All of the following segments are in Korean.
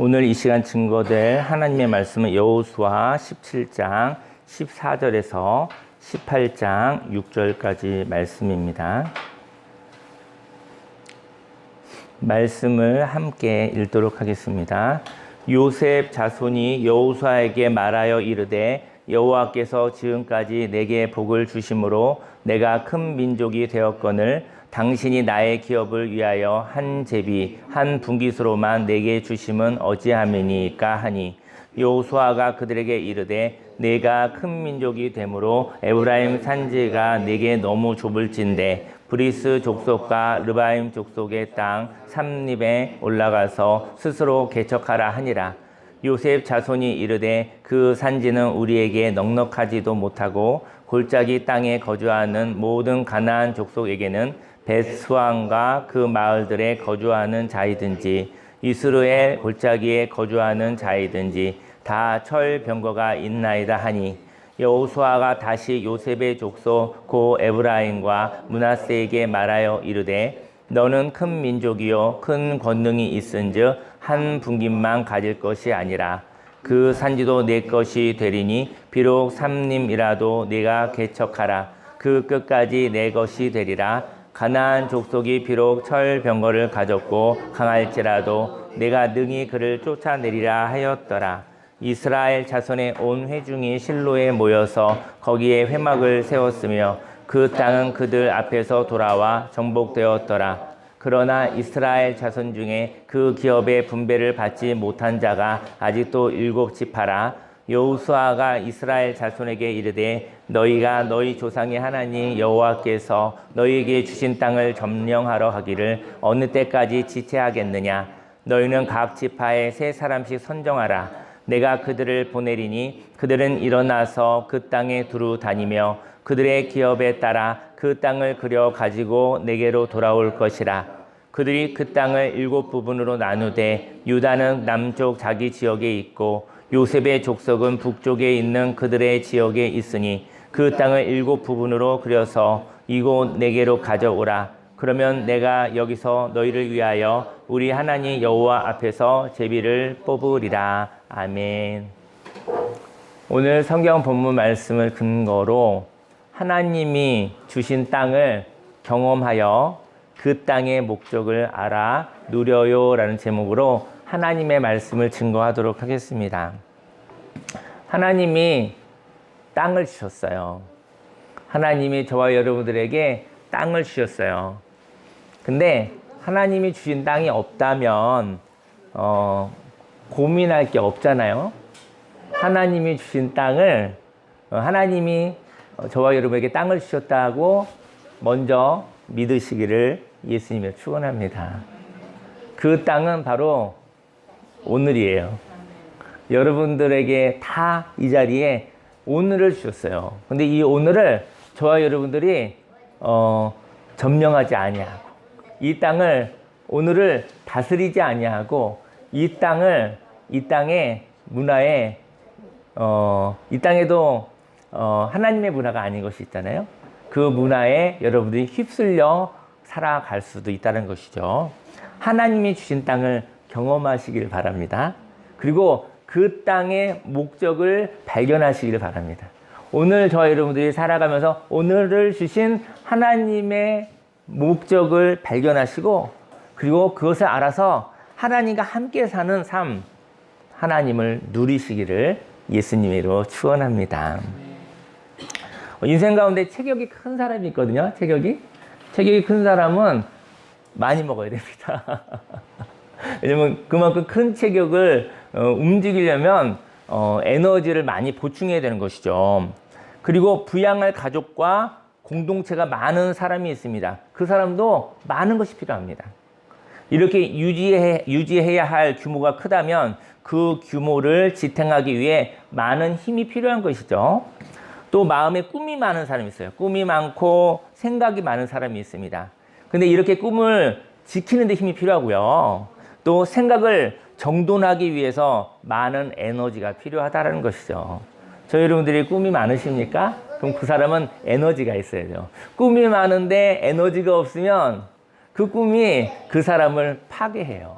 오늘 이 시간 증거될 하나님의 말씀은 여호수아 17장 14절에서 18장 6절까지 말씀입니다. 말씀을 함께 읽도록 하겠습니다. 요셉 자손이 여호수아에게 말하여 이르되 여호와께서 지금까지 내게 복을 주심으로 내가 큰 민족이 되었거늘 당신이 나의 기업을 위하여 한 제비 한 분깃으로만 내게 주심은 어찌함이니까 하니 여호수아가 그들에게 이르되 내가 큰 민족이 되므로 에브라임 산지가 내게 너무 좁을진대 브리스 족속과 르바임 족속의 땅 삼립에 올라가서 스스로 개척하라 하니라. 요셉 자손이 이르되 그 산지는 우리에게 넉넉하지도 못하고 골짜기 땅에 거주하는 모든 가나안 족속에게는 벳수안과 그 마을들에 거주하는 자이든지 이스라엘 골짜기에 거주하는 자이든지 다 철병거가 있나이다 하니 여호수아가 다시 요셉의 족속 고 에브라임과 므낫세에게 말하여 이르되 너는 큰 민족이요 큰 권능이 있은즉 한 분깃만 가질 것이 아니라 그 산지도 내 것이 되리니 비록 삼림이라도 내가 개척하라 그 끝까지 내 것이 되리라. 가나안 족속이 비록 철병거를 가졌고 강할지라도 내가 능히 그를 쫓아내리라 하였더라. 이스라엘 자손의 온 회중이 실로에 모여서 거기에 회막을 세웠으며 그 땅은 그들 앞에서 돌아와 정복되었더라. 그러나 이스라엘 자손 중에 그 기업의 분배를 받지 못한 자가 아직도 7지파라. 여호수아가 이스라엘 자손에게 이르되 너희가 너희 조상의 하나님 여호와께서 너희에게 주신 땅을 점령하러 하기를 어느 때까지 지체하겠느냐. 너희는 각 지파에 3사람씩 선정하라. 내가 그들을 보내리니 그들은 일어나서 그 땅에 두루 다니며 그들의 기업에 따라 그 땅을 그려 가지고 내게로 돌아올 것이라. 그들이 그 땅을 7부분으로 나누되 유다는 남쪽 자기 지역에 있고 요셉의 족속은 북쪽에 있는 그들의 지역에 있으니 그 땅을 7부분으로 그려서 이곳 내게로 가져오라. 그러면 내가 여기서 너희를 위하여 우리 하나님 여호와 앞에서 제비를 뽑으리라. 아멘. 오늘 성경 본문 말씀을 근거로 하나님이 주신 땅을 경험하여 그 땅의 목적을 알아 누려요 라는 제목으로 하나님의 말씀을 증거하도록 하겠습니다. 하나님이 땅을 주셨어요. 하나님이 저와 여러분들에게 땅을 주셨어요. 근데 하나님이 주신 땅이 없다면 고민할 게 없잖아요. 하나님이 주신 땅을 하나님이 저와 여러분에게 땅을 주셨다고 먼저 믿으시기를 예수님의 축원합니다. 그 땅은 바로 오늘이에요. 여러분들에게 다 이 자리에 오늘을 주셨어요. 근데 이 오늘을 저와 여러분들이 점령하지 아니하고 이 땅을 오늘을 다스리지 아니하고 이 땅의 문화에 이 땅에도 하나님의 문화가 아닌 것이 있잖아요. 그 문화에 여러분들이 휩쓸려 살아갈 수도 있다는 것이죠. 하나님이 주신 땅을 경험하시길 바랍니다. 그리고 그 땅의 목적을 발견하시길 바랍니다. 오늘 저와 여러분들이 살아가면서 오늘을 주신 하나님의 목적을 발견하시고 그리고 그것을 알아서 하나님과 함께 사는 삶, 하나님을 누리시기를 예수님의 이름으로 축원합니다. 인생 가운데 체격이 큰 사람이 있거든요. 체격이 큰 사람은 많이 먹어야 됩니다. 왜냐면 그만큼 큰 체격을 움직이려면 에너지를 많이 보충해야 되는 것이죠. 그리고 부양할 가족과 공동체가 많은 사람이 있습니다. 그 사람도 많은 것이 필요합니다. 이렇게 유지해야 할 규모가 크다면 그 규모를 지탱하기 위해 많은 힘이 필요한 것이죠. 또 마음에 꿈이 많은 사람이 있어요. 꿈이 많고 생각이 많은 사람이 있습니다. 근데 이렇게 꿈을 지키는 데 힘이 필요하고요. 또 생각을 정돈하기 위해서 많은 에너지가 필요하다는 것이죠. 저희 여러분들이 꿈이 많으십니까? 그럼 그 사람은 에너지가 있어야죠. 꿈이 많은데 에너지가 없으면 그 꿈이 그 사람을 파괴해요.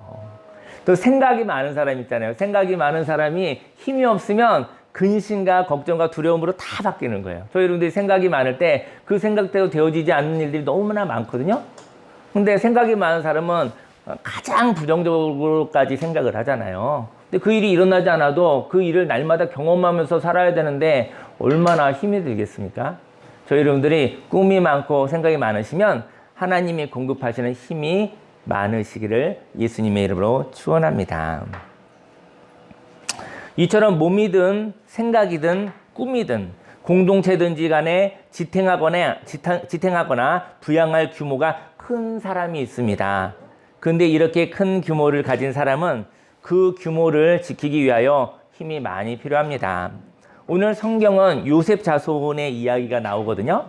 또 생각이 많은 사람 있잖아요. 생각이 많은 사람이 힘이 없으면 근심과 걱정과 두려움으로 다 바뀌는 거예요. 저희 여러분들이 생각이 많을 때 그 생각대로 되어지지 않는 일들이 너무나 많거든요. 근데 생각이 많은 사람은 가장 부정적으로까지 생각을 하잖아요. 근데 그 일이 일어나지 않아도 그 일을 날마다 경험하면서 살아야 되는데 얼마나 힘이 들겠습니까? 저희 여러분들이 꿈이 많고 생각이 많으시면 하나님이 공급하시는 힘이 많으시기를 예수님의 이름으로 축원합니다. 이처럼 몸이든 생각이든 꿈이든 공동체든지 간에 지탱하거나 부양할 규모가 큰 사람이 있습니다. 근데 이렇게 큰 규모를 가진 사람은 그 규모를 지키기 위하여 힘이 많이 필요합니다. 오늘 성경은 요셉 자손의 이야기가 나오거든요.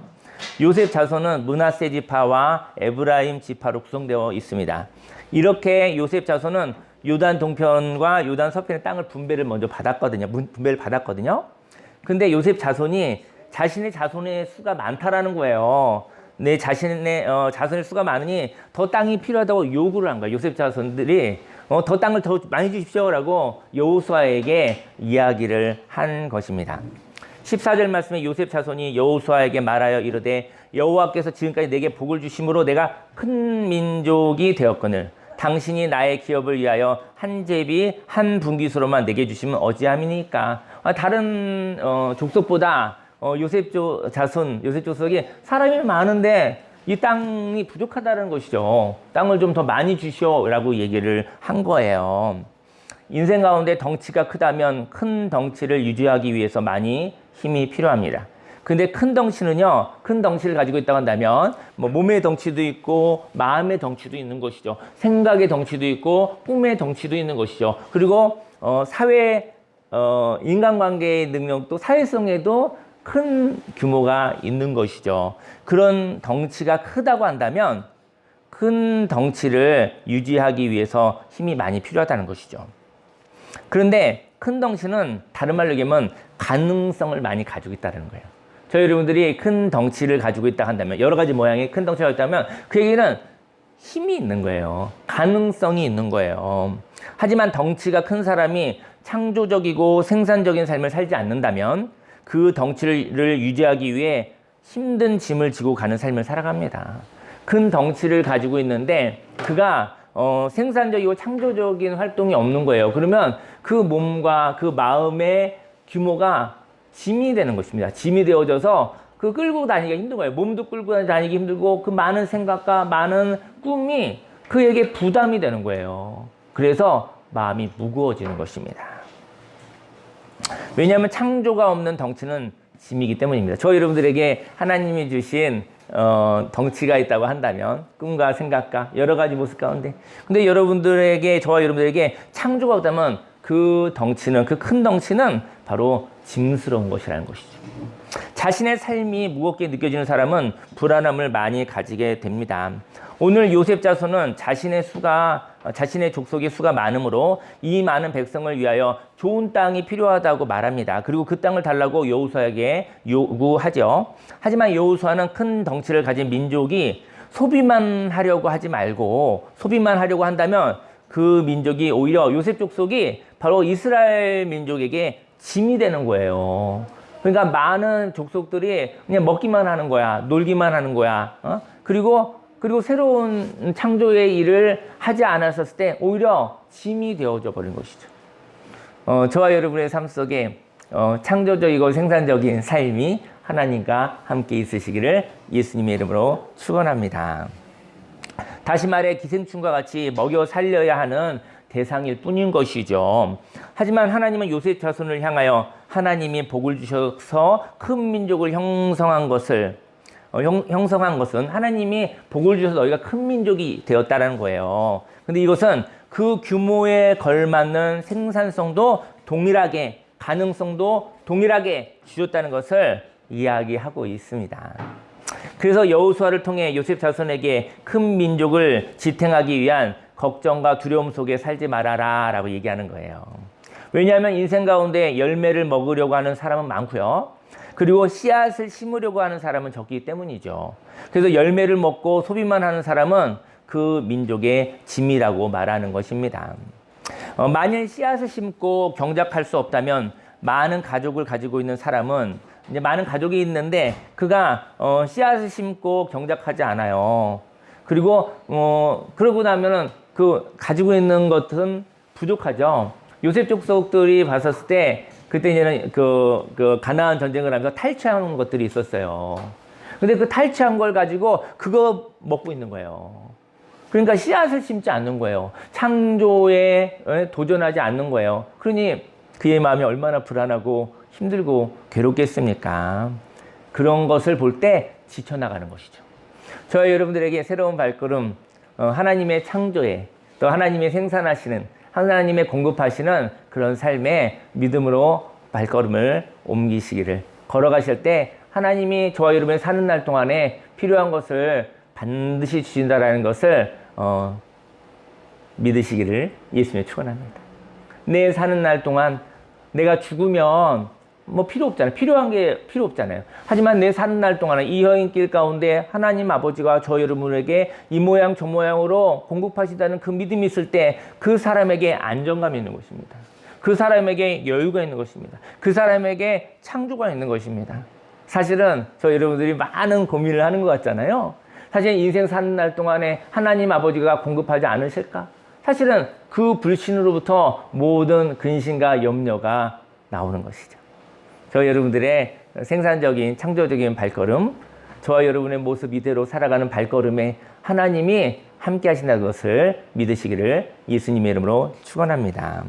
요셉 자손은 므낫세 지파와 에브라임 지파로 구성되어 있습니다. 이렇게 요셉 자손은 요단 동편과 요단 서편의 땅을 분배를 받았거든요. 근데 요셉 자손이 자신의 자손의 수가 많다라는 거예요. 내 자신의 자손의 수가 많으니 더 땅이 필요하다고 요구를 한 거예요. 요셉 자손들이 더 땅을 더 많이 주십시오라고 여호수아에게 이야기를 한 것입니다. 14절 말씀에 요셉 자손이 여호수아에게 말하여 이르되 여호와께서 지금까지 내게 복을 주심으로 내가 큰 민족이 되었거늘 당신이 나의 기업을 위하여 한 제비 한 분깃으로만 내게 주시면 어찌함이니까. 다른 족속보다 요셉 족속이 사람이 많은데 이 땅이 부족하다는 것이죠. 땅을 좀 더 많이 주시오라고 얘기를 한 거예요. 인생 가운데 덩치가 크다면 큰 덩치를 유지하기 위해서 많이 힘이 필요합니다. 근데 큰 덩치를 가지고 있다고 한다면 몸의 덩치도 있고 마음의 덩치도 있는 것이죠. 생각의 덩치도 있고 꿈의 덩치도 있는 것이죠. 그리고 인간관계의 능력도 사회성에도 큰 규모가 있는 것이죠. 그런 덩치가 크다고 한다면 큰 덩치를 유지하기 위해서 힘이 많이 필요하다는 것이죠. 그런데 큰 덩치는 다른 말로 얘기하면 가능성을 많이 가지고 있다는 거예요. 저희 여러분들이 큰 덩치를 가지고 있다 한다면 여러 가지 모양의 큰 덩치가 있다면 그 얘기는 힘이 있는 거예요. 가능성이 있는 거예요. 하지만 덩치가 큰 사람이 창조적이고 생산적인 삶을 살지 않는다면 그 덩치를 유지하기 위해 힘든 짐을 지고 가는 삶을 살아갑니다. 큰 덩치를 가지고 있는데 그가 생산적이고 창조적인 활동이 없는 거예요. 그러면 그 몸과 그 마음의 규모가 짐이 되는 것입니다. 짐이 되어져서 그 끌고 다니기가 힘든 거예요. 몸도 끌고 다니기 힘들고 그 많은 생각과 많은 꿈이 그에게 부담이 되는 거예요. 그래서 마음이 무거워지는 것입니다. 왜냐하면 창조가 없는 덩치는 짐이기 때문입니다. 저 여러분들에게 하나님이 주신 덩치가 있다고 한다면 꿈과 생각과 여러 가지 모습 가운데 근데 저와 여러분들에게 창조가 없다면 그 큰 덩치는 바로 짐스러운 것이라는 것이죠. 자신의 삶이 무겁게 느껴지는 사람은 불안함을 많이 가지게 됩니다. 오늘 요셉 자손은 자신의 족속의 수가 많으므로 이 많은 백성을 위하여 좋은 땅이 필요하다고 말합니다. 그리고 그 땅을 달라고 여호수아에게 요구하죠. 하지만 여호수아는 큰 덩치를 가진 민족이 소비만 하려고 하지 말고 소비만 하려고 한다면 그 민족이 오히려 요셉 족속이 바로 이스라엘 민족에게 짐이 되는 거예요. 그러니까 많은 족속들이 그냥 먹기만 하는 거야. 놀기만 하는 거야. 그리고 새로운 창조의 일을 하지 않았을 때 오히려 짐이 되어져 버린 것이죠. 저와 여러분의 삶 속에 창조적이고 생산적인 삶이 하나님과 함께 있으시기를 예수님의 이름으로 축원합니다. 다시 말해 기생충과 같이 먹여 살려야 하는 대상일 뿐인 것이죠. 하지만 하나님은 요셉 자손을 향하여 하나님이 복을 주셔서 큰 민족을 형성한 것은 하나님이 복을 주셔서 너희가 큰 민족이 되었다는 거예요. 근데 이것은 그 규모에 걸맞는 생산성도 동일하게 가능성도 동일하게 주셨다는 것을 이야기하고 있습니다. 그래서 여호수아를 통해 요셉 자손에게 큰 민족을 지탱하기 위한 걱정과 두려움 속에 살지 말아라 라고 얘기하는 거예요. 왜냐하면 인생 가운데 열매를 먹으려고 하는 사람은 많고요. 그리고 씨앗을 심으려고 하는 사람은 적기 때문이죠. 그래서 열매를 먹고 소비만 하는 사람은 그 민족의 짐이라고 말하는 것입니다. 만일 씨앗을 심고 경작할 수 없다면 많은 가족을 가지고 있는 사람은 이제 많은 가족이 있는데 그가 씨앗을 심고 경작하지 않아요. 그리고 그러고 나면은 그 가지고 있는 것은 부족하죠. 요셉 족속들이 봤었을 때 그때 이제는 그 가나안 전쟁을 하면서 탈취하는 것들이 있었어요. 근데 그 탈취한 걸 가지고 그거 먹고 있는 거예요. 그러니까 씨앗을 심지 않는 거예요. 창조에 도전하지 않는 거예요. 그러니 그의 마음이 얼마나 불안하고 힘들고 괴롭겠습니까? 그런 것을 볼 때 지쳐나가는 것이죠. 저희 여러분들에게 새로운 발걸음, 하나님의 창조에 또 하나님의 생산하시는 하나님의 공급하시는 그런 삶의 믿음으로 발걸음을 옮기시기를 걸어가실 때 하나님이 저와 여러분이 사는 날 동안에 필요한 것을 반드시 주신다라는 것을 믿으시기를 예수님의 축원합니다. 내 사는 날 동안 내가 죽으면 뭐 필요 없잖아요. 필요한 게 필요 없잖아요. 하지만 내 사는 날 동안에 이 여인길 가운데 하나님 아버지가 저 여러분에게 이 모양 저 모양으로 공급하시다는 그 믿음이 있을 때 그 사람에게 안정감이 있는 것입니다. 그 사람에게 여유가 있는 것입니다. 그 사람에게 창조가 있는 것입니다. 사실은 저 여러분들이 많은 고민을 하는 것 같잖아요. 사실 인생 사는 날 동안에 하나님 아버지가 공급하지 않으실까? 사실은 그 불신으로부터 모든 근심과 염려가 나오는 것이죠. 저 여러분들의 생산적인 창조적인 발걸음, 저와 여러분의 모습 이대로 살아가는 발걸음에 하나님이 함께 하신다는 것을 믿으시기를 예수님의 이름으로 축원합니다.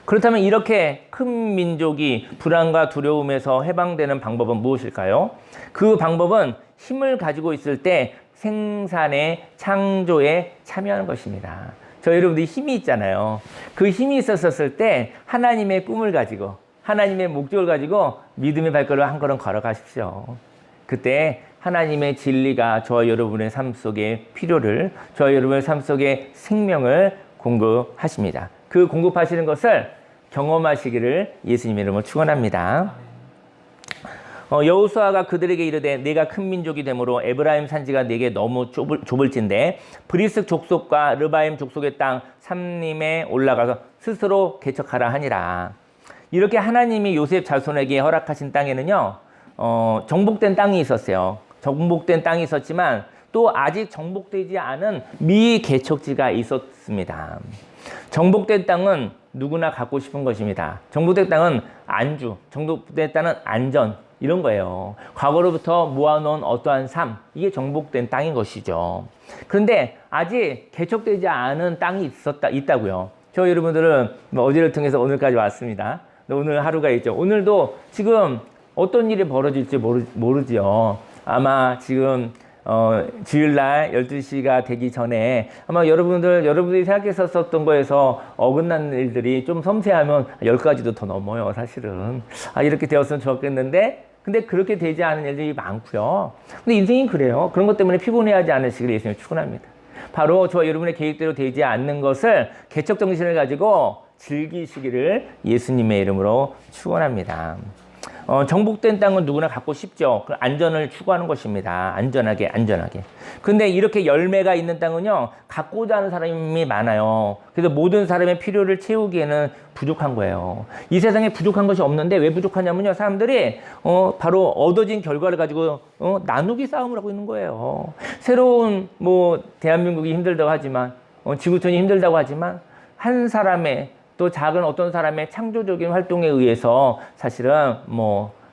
그렇다면 이렇게 큰 민족이 불안과 두려움에서 해방되는 방법은 무엇일까요? 그 방법은 힘을 가지고 있을 때 생산의 창조에 참여하는 것입니다. 저 여러분들이 힘이 있잖아요. 그 힘이 있었을 때 하나님의 꿈을 가지고 하나님의 목적을 가지고 믿음의 발걸음을 한 걸음 걸어가십시오. 그때 하나님의 진리가 저와 여러분의 삶 속에 필요를, 저와 여러분의 삶 속에 생명을 공급하십니다. 그 공급하시는 것을 경험하시기를 예수님의 이름으로 축원합니다. 여호수아가 그들에게 이르되 내가 큰 민족이 되므로 에브라임 산지가 내게 너무 좁을진데 브리스 족속과 르바임 족속의 땅 삼림에 올라가서 스스로 개척하라 하니라. 이렇게 하나님이 요셉 자손에게 허락하신 땅에는요, 정복된 땅이 있었어요. 정복된 땅이 있었지만 또 아직 정복되지 않은 미개척지가 있었습니다. 정복된 땅은 누구나 갖고 싶은 것입니다. 정복된 땅은 안주, 정복된 땅은 안전, 이런 거예요. 과거로부터 모아놓은 어떠한 삶, 이게 정복된 땅인 것이죠. 그런데 아직 개척되지 않은 땅이 있다고요. 저 여러분들은 어제를 통해서 오늘까지 왔습니다. 오늘 하루가 있죠. 오늘도 지금 어떤 일이 벌어질지 모르지요. 아마 지금 주일날 12시가 되기 전에 아마 여러분들이 생각했었던 거에서 어긋난 일들이 좀 섬세하면 10가지도 더 넘어요, 사실은. 이렇게 되었으면 좋겠는데, 근데 그렇게 되지 않은 일들이 많고요. 근데 인생이 그래요. 그런 것 때문에 피곤해하지 않으시길 예수님 축원합니다. 바로 저와 여러분의 계획대로 되지 않는 것을 개척 정신을 가지고 즐기시기를 예수님의 이름으로 축원합니다. 정복된 땅은 누구나 갖고 싶죠. 안전을 추구하는 것입니다. 안전하게. 근데 이렇게 열매가 있는 땅은요, 갖고자 하는 사람이 많아요. 그래서 모든 사람의 필요를 채우기에는 부족한 거예요. 이 세상에 부족한 것이 없는데 왜 부족하냐면요, 사람들이 바로 얻어진 결과를 가지고 나누기 싸움을 하고 있는 거예요. 새로운 대한민국이 힘들다고 하지만 지구촌이 힘들다고 하지만 한 사람의 또 작은 어떤 사람의 창조적인 활동에 의해서 사실은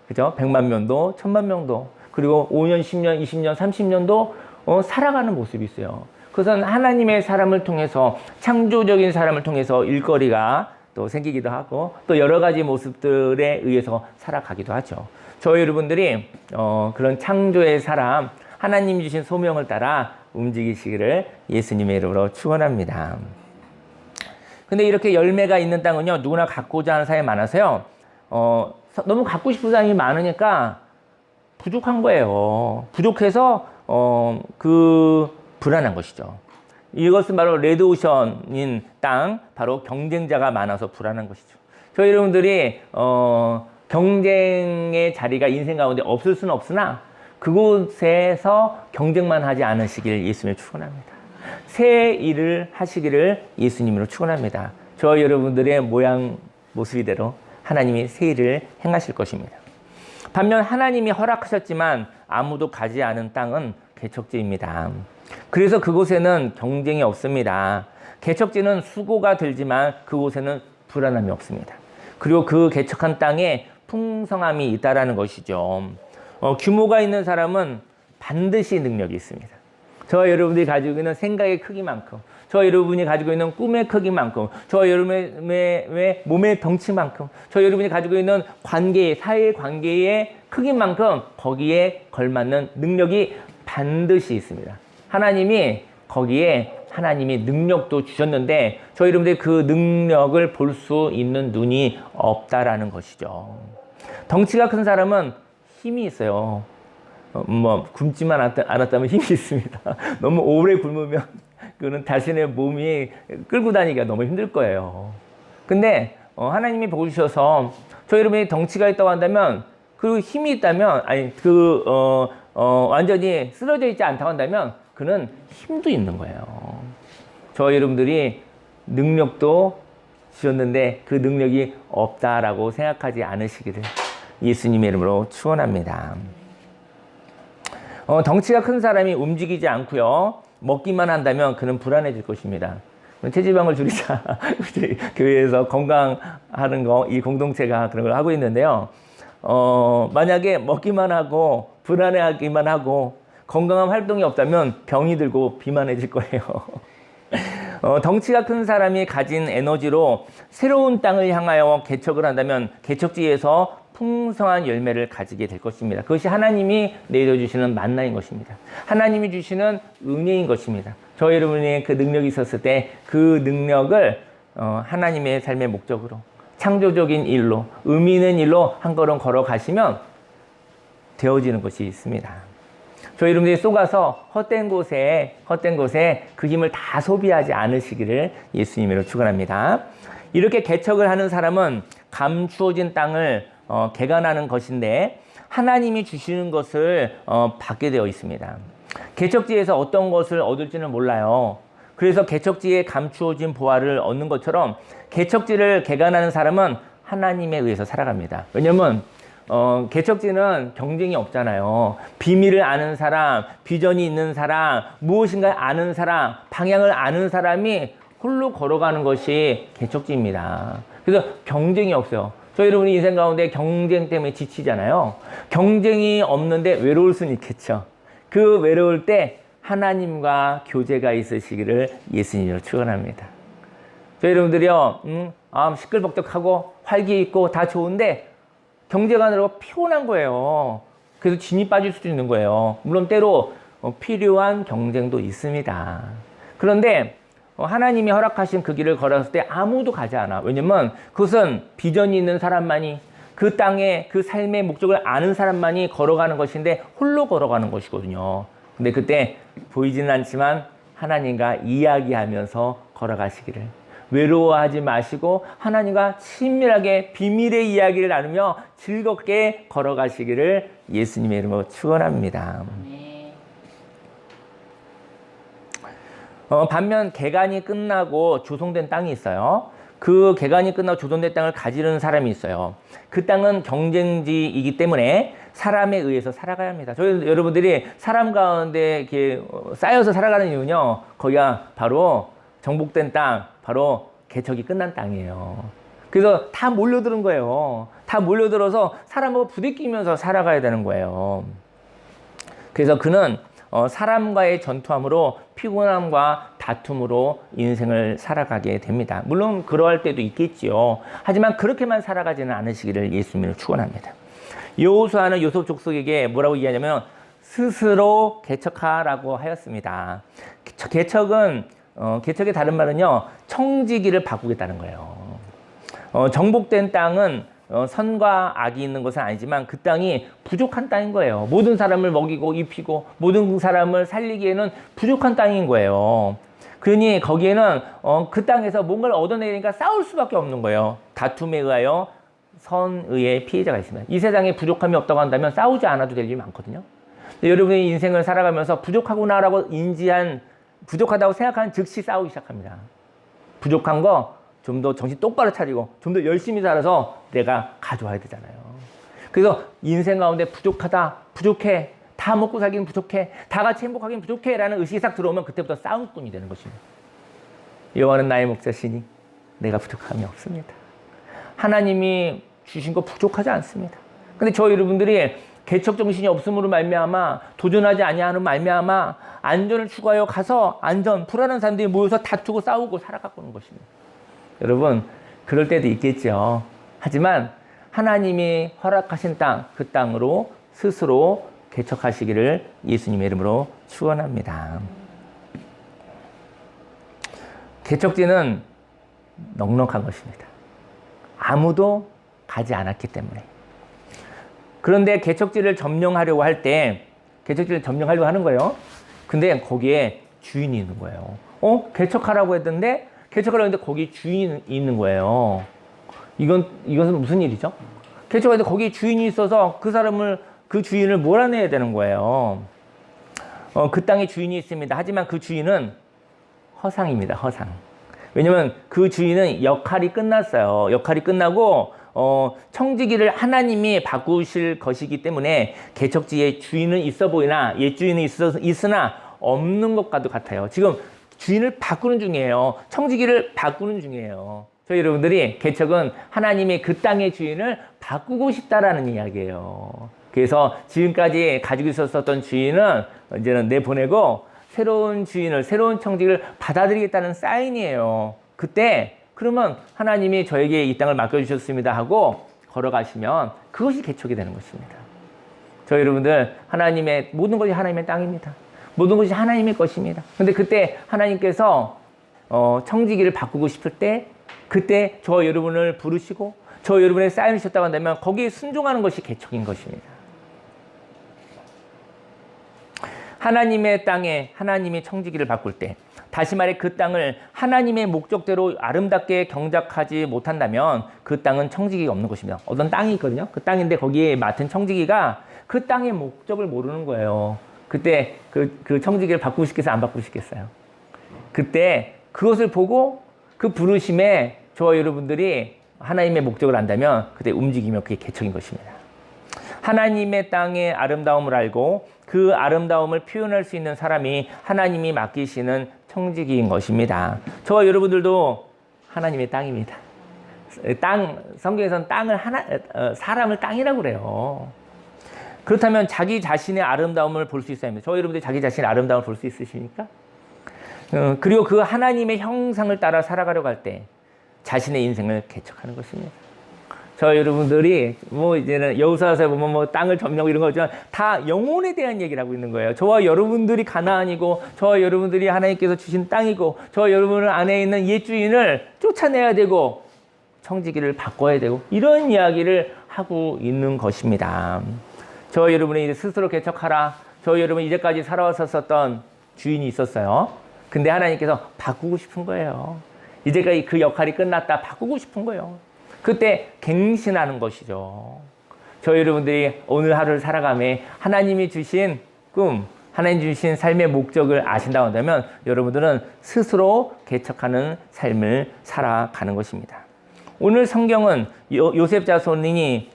그죠? 100만 명도 1000만 명도 그리고 5년, 10년, 20년, 30년도 살아가는 모습이 있어요. 그것은 하나님의 사람을 통해서 창조적인 사람을 통해서 일거리가 또 생기기도 하고 또 여러 가지 모습들에 의해서 살아가기도 하죠. 저희 여러분들이 그런 창조의 사람 하나님이 주신 소명을 따라 움직이시기를 예수님의 이름으로 축원합니다. 근데 이렇게 열매가 있는 땅은요, 누구나 갖고자 하는 사람이 많아서요, 너무 갖고 싶은 사람이 많으니까 부족한 거예요. 부족해서, 불안한 것이죠. 이것은 바로 레드오션인 땅, 바로 경쟁자가 많아서 불안한 것이죠. 저희 여러분들이, 경쟁의 자리가 인생 가운데 없을 수는 없으나, 그곳에서 경쟁만 하지 않으시길 예수님을 축원합니다. 새 일을 하시기를 예수님으로 축원합니다. 저 여러분들의 모양 모습이대로 하나님이 새 일을 행하실 것입니다. 반면 하나님이 허락하셨지만 아무도 가지 않은 땅은 개척지입니다. 그래서 그곳에는 경쟁이 없습니다. 개척지는 수고가 들지만 그곳에는 불안함이 없습니다. 그리고 그 개척한 땅에 풍성함이 있다라는 것이죠. 규모가 있는 사람은 반드시 능력이 있습니다. 저와 여러분들이 가지고 있는 생각의 크기만큼, 저와 여러분이 가지고 있는 꿈의 크기만큼, 저와 여러분의 몸의 덩치만큼, 저와 여러분이 가지고 있는 관계, 사회 관계의 크기만큼 거기에 걸맞는 능력이 반드시 있습니다. 하나님이 거기에 하나님이 능력도 주셨는데 저희 여러분들이 그 능력을 볼 수 있는 눈이 없다라는 것이죠. 덩치가 큰 사람은 힘이 있어요. 굶지만 않았다면 힘이 있습니다. 너무 오래 굶으면 그는 자신의 몸이 끌고 다니기가 너무 힘들 거예요. 근데 하나님이 보셔서 저희 여러분이 덩치가 있다고 한다면 그 힘이 있다면 완전히 쓰러져 있지 않다고 한다면 그는 힘도 있는 거예요. 저 여러분들이 능력도 주셨는데 그 능력이 없다라고 생각하지 않으시기를 예수님의 이름으로 축원합니다. 덩치가 큰 사람이 움직이지 않고요. 먹기만 한다면 그는 불안해질 것입니다. 체지방을 줄이자. 교회에서 건강하는 거, 이 공동체가 그런 걸 하고 있는데요. 만약에 먹기만 하고 불안해하기만 하고 건강한 활동이 없다면 병이 들고 비만해질 거예요. 덩치가 큰 사람이 가진 에너지로 새로운 땅을 향하여 개척을 한다면 개척지에서 풍성한 열매를 가지게 될 것입니다. 그것이 하나님이 내려주시는 만나인 것입니다. 하나님이 주시는 은혜인 것입니다. 저 여러분이 그 능력이 있었을 때 그 능력을 하나님의 삶의 목적으로 창조적인 일로 의미 있는 일로 한 걸음 걸어가시면 되어지는 것이 있습니다. 저희 여러분들이 쏘가서 헛된 곳에 그 힘을 다 소비하지 않으시기를 예수님으로 축원합니다. 이렇게 개척을 하는 사람은 감추어진 땅을 개간하는 것인데 하나님이 주시는 것을 받게 되어 있습니다. 개척지에서 어떤 것을 얻을지는 몰라요. 그래서 개척지에 감추어진 보화를 얻는 것처럼 개척지를 개간하는 사람은 하나님에 의해서 살아갑니다. 왜냐하면 개척지는 경쟁이 없잖아요. 비밀을 아는 사람, 비전이 있는 사람, 무엇인가 아는 사람, 방향을 아는 사람이 홀로 걸어가는 것이 개척지입니다. 그래서 경쟁이 없어요. 저 여러분이 인생 가운데 경쟁 때문에 지치잖아요. 경쟁이 없는데 외로울 수는 있겠죠. 그 외로울 때 하나님과 교제가 있으시기를 예수님으로 축원합니다. 저 여러분들이요, 시끌벅적하고 활기 있고 다 좋은데 경제관으로 피곤한 거예요. 그래서 진이 빠질 수도 있는 거예요. 물론 때로 필요한 경쟁도 있습니다. 그런데 하나님이 허락하신 그 길을 걸었을 때 아무도 가지 않아. 왜냐면 그것은 비전이 있는 사람만이 그 땅에 그 삶의 목적을 아는 사람만이 걸어가는 것인데 홀로 걸어가는 것이거든요. 근데 그때 보이지는 않지만 하나님과 이야기하면서 걸어가시기를 외로워하지 마시고 하나님과 친밀하게 비밀의 이야기를 나누며 즐겁게 걸어가시기를 예수님의 이름으로 축원합니다. 반면 개간이 끝나고 조성된 땅이 있어요. 그 개간이 끝나고 조성된 땅을 가지는 사람이 있어요. 그 땅은 경쟁지이기 때문에 사람에 의해서 살아가야 합니다. 저희 여러분들이 사람 가운데 이렇게 쌓여서 살아가는 이유는요. 거기가 바로 정복된 땅, 바로 개척이 끝난 땅이에요. 그래서 다 몰려드는 거예요. 다 몰려들어서 사람하고 부딪히면서 살아가야 되는 거예요. 그래서 그는 사람과의 전투함으로 피곤함과 다툼으로 인생을 살아가게 됩니다. 물론 그러할 때도 있겠지요. 하지만 그렇게만 살아가지는 않으시기를 예수님을 축원합니다. 여호수아는 요셉 족속에게 뭐라고 이야기하냐면 스스로 개척하라고 하였습니다. 개척의 다른 말은요, 청지기를 바꾸겠다는 거예요. 정복된 땅은 선과 악이 있는 것은 아니지만 그 땅이 부족한 땅인 거예요. 모든 사람을 먹이고 입히고 모든 사람을 살리기에는 부족한 땅인 거예요. 그러니 거기에는 그 땅에서 뭔가를 얻어내니까 싸울 수밖에 없는 거예요. 다툼에 의하여 선의의 피해자가 있습니다. 이 세상에 부족함이 없다고 한다면 싸우지 않아도 될 일이 많거든요. 여러분의 인생을 살아가면서 부족하구나라고 부족하다고 생각하는 즉시 싸우기 시작합니다. 부족한 거 좀 더 정신 똑바로 차리고 좀 더 열심히 살아서 내가 가져와야 되잖아요. 그래서 인생 가운데 부족하다, 부족해, 다 먹고 살기는 부족해, 다 같이 행복하기는 부족해 라는 의식이 싹 들어오면 그때부터 싸움꾼이 되는 것입니다. 여호와는 나의 목자시니 내가 부족함이 없습니다. 하나님이 주신 거 부족하지 않습니다. 근데 저 여러분들이 개척정신이 없음으로 말미암아 도전하지 아니하는 말미암아 안전을 추구하여 가서 불안한 사람들이 모여서 다투고 싸우고 살아가고 것입니다. 여러분 그럴 때도 있겠죠. 하지만 하나님이 허락하신 땅, 그 땅으로 스스로 개척하시기를 예수님의 이름으로 축원합니다. 개척지는 넉넉한 것입니다. 아무도 가지 않았기 때문에. 그런데 개척지를 점령하려고 할 때, 개척지를 점령하려고 하는 거예요. 근데 거기에 주인이 있는 거예요. 개척하라고 했는데, 거기 주인이 있는 거예요. 이것은 무슨 일이죠? 개척하는데 거기 주인이 있어서 그 주인을 몰아내야 되는 거예요. 그 땅에 주인이 있습니다. 하지만 그 주인은 허상입니다. 허상. 왜냐면 그 주인은 역할이 끝났어요. 역할이 끝나고 청지기를 하나님이 바꾸실 것이기 때문에 개척지에 주인은 있어 보이나 옛 주인이 있으나 없는 것과도 같아요. 지금 주인을 바꾸는 중이에요. 청지기를 바꾸는 중이에요. 저희 여러분들이 개척은 하나님이 그 땅의 주인을 바꾸고 싶다라는 이야기예요. 그래서 지금까지 가지고 있었던 주인은 이제는 내보내고 새로운 주인을, 새로운 청지기를 받아들이겠다는 사인이에요. 그때 그러면 하나님이 저에게 이 땅을 맡겨주셨습니다 하고 걸어가시면 그것이 개척이 되는 것입니다. 저희 여러분들 모든 것이 하나님의 땅입니다. 모든 것이 하나님의 것입니다. 근데 그때 하나님께서 청지기를 바꾸고 싶을 때 그때 저 여러분을 부르시고 저 여러분의 사인을 주셨다고 한다면 거기에 순종하는 것이 개척인 것입니다. 하나님의 땅에 하나님이 청지기를 바꿀 때 다시 말해 그 땅을 하나님의 목적대로 아름답게 경작하지 못한다면 그 땅은 청지기가 없는 것입니다. 어떤 땅이 있거든요. 그 땅인데 거기에 맡은 청지기가 그 땅의 목적을 모르는 거예요. 그때 그 청지기를 바꾸고 싶겠어요? 안 바꾸고 싶겠어요? 그때 그것을 보고 그 부르심에 저와 여러분들이 하나님의 목적을 안다면 그때 움직이면 그게 개척인 것입니다. 하나님의 땅의 아름다움을 알고 그 아름다움을 표현할 수 있는 사람이 하나님이 맡기시는 청지기인 것입니다. 저와 여러분들도 하나님의 땅입니다. 성경에서는 사람을 땅이라고 그래요. 그렇다면 자기 자신의 아름다움을 볼 수 있어야 합니다. 저와 여러분들이 자기 자신의 아름다움을 볼 수 있으십니까? 그리고 그 하나님의 형상을 따라 살아가려고 할 때 자신의 인생을 개척하는 것입니다. 저 여러분들이 이제는 여호수아서에 보면 땅을 점령 이런 거죠. 다 영혼에 대한 얘기를 하고 있는 거예요. 저와 여러분들이 가나안이고 저와 여러분들이 하나님께서 주신 땅이고 저와 여러분 안에 있는 옛 주인을 쫓아내야 되고 청지기를 바꿔야 되고 이런 이야기를 하고 있는 것입니다. 저와 여러분이 이제 스스로 개척하라. 저와 여러분이 이제까지 살아왔었던 주인이 있었어요. 근데 하나님께서 바꾸고 싶은 거예요. 이제까지 그 역할이 끝났다. 바꾸고 싶은 거예요. 그때 갱신하는 것이죠. 저희 여러분들이 오늘 하루를 살아가며 하나님이 주신 꿈, 하나님 주신 삶의 목적을 아신다고 한다면 여러분들은 스스로 개척하는 삶을 살아가는 것입니다. 오늘 성경은 요셉 자손이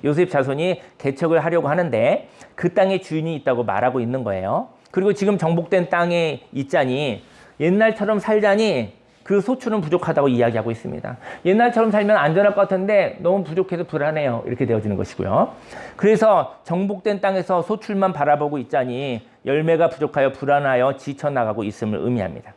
개척을 하려고 하는데 그 땅에 주인이 있다고 말하고 있는 거예요. 그리고 지금 정복된 땅에 있자니 옛날처럼 살자니 그 소출은 부족하다고 이야기하고 있습니다. 옛날처럼 살면 안전할 것 같은데 너무 부족해서 불안해요. 이렇게 되어지는 것이고요. 그래서 정복된 땅에서 소출만 바라보고 있자니 열매가 부족하여 불안하여 지쳐나가고 있음을 의미합니다.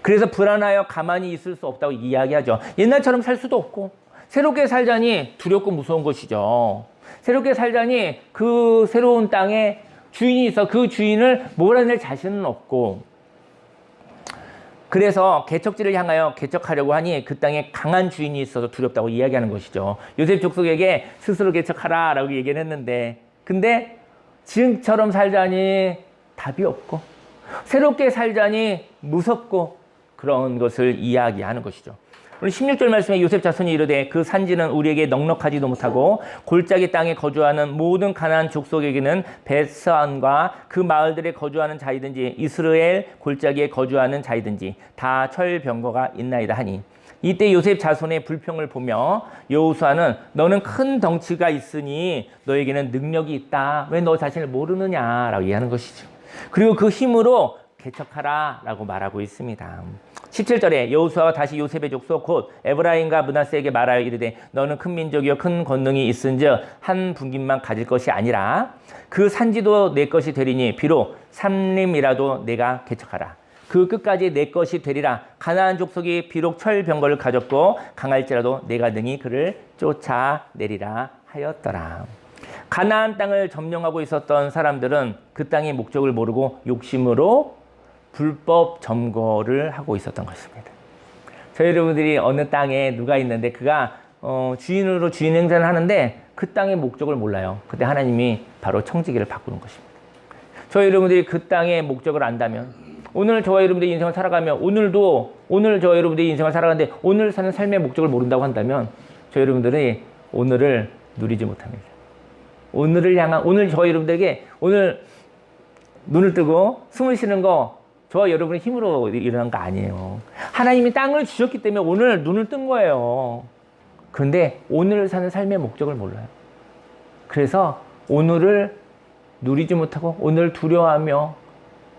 그래서 불안하여 가만히 있을 수 없다고 이야기하죠. 옛날처럼 살 수도 없고 새롭게 살자니 두렵고 무서운 것이죠. 새롭게 살자니 그 새로운 땅에 주인이 있어 그 주인을 몰아낼 자신은 없고 그래서 개척지를 향하여 개척하려고 하니 그 땅에 강한 주인이 있어서 두렵다고 이야기하는 것이죠. 요셉 족속에게 스스로 개척하라 라고 얘기를 했는데 근데 지금처럼 살자니 답이 없고 새롭게 살자니 무섭고 그런 것을 이야기하는 것이죠. 오늘 16절 말씀에 요셉 자손이 이르되 그 산지는 우리에게 넉넉하지도 못하고 골짜기 땅에 거주하는 모든 가나안 족속에게는 벳스안과 그 마을들에 거주하는 자이든지 이스라엘 골짜기에 거주하는 자이든지 다 철병거가 있나이다 하니 이때 요셉 자손의 불평을 보며 여호수아는 너는 큰 덩치가 있으니 너에게는 능력이 있다. 왜 너 자신을 모르느냐라고 얘기하는 것이죠. 그리고 그 힘으로 개척하라 라고 말하고 있습니다. 17절에 여호수아가 다시 요셉의 족속 곧 에브라임과 므낫세에게 말하여 이르되 너는 큰 민족이요 큰 권능이 있은즉 한 분깃만 가질 것이 아니라 그 산지도 내 것이 되리니 비록 삼림이라도 내가 개척하라. 그 끝까지 내 것이 되리라. 가나안 족속이 비록 철병거를 가졌고 강할지라도 내가 능히 그를 쫓아내리라 하였더라. 가나안 땅을 점령하고 있었던 사람들은 그 땅의 목적을 모르고 욕심으로 불법 점거를 하고 있었던 것입니다. 저희 여러분들이 어느 땅에 누가 있는데 그가 주인으로 주인 행세를 하는데 그 땅의 목적을 몰라요. 그때 하나님이 바로 청지기를 바꾸는 것입니다. 저희 여러분들이 그 땅의 목적을 안다면 오늘 저와 여러분들의 인생을 살아가며 오늘 저와 여러분들의 인생을 살아가는데 오늘 사는 삶의 목적을 모른다고 한다면 저희 여러분들이 오늘을 누리지 못합니다. 오늘 저와 여러분들에게 오늘 눈을 뜨고 숨을 쉬는 거 저와 여러분의 힘으로 일어난 거 아니에요. 하나님이 땅을 주셨기 때문에 오늘 눈을 뜬 거예요. 그런데 오늘 사는 삶의 목적을 몰라요. 그래서 오늘을 누리지 못하고 오늘 두려워하며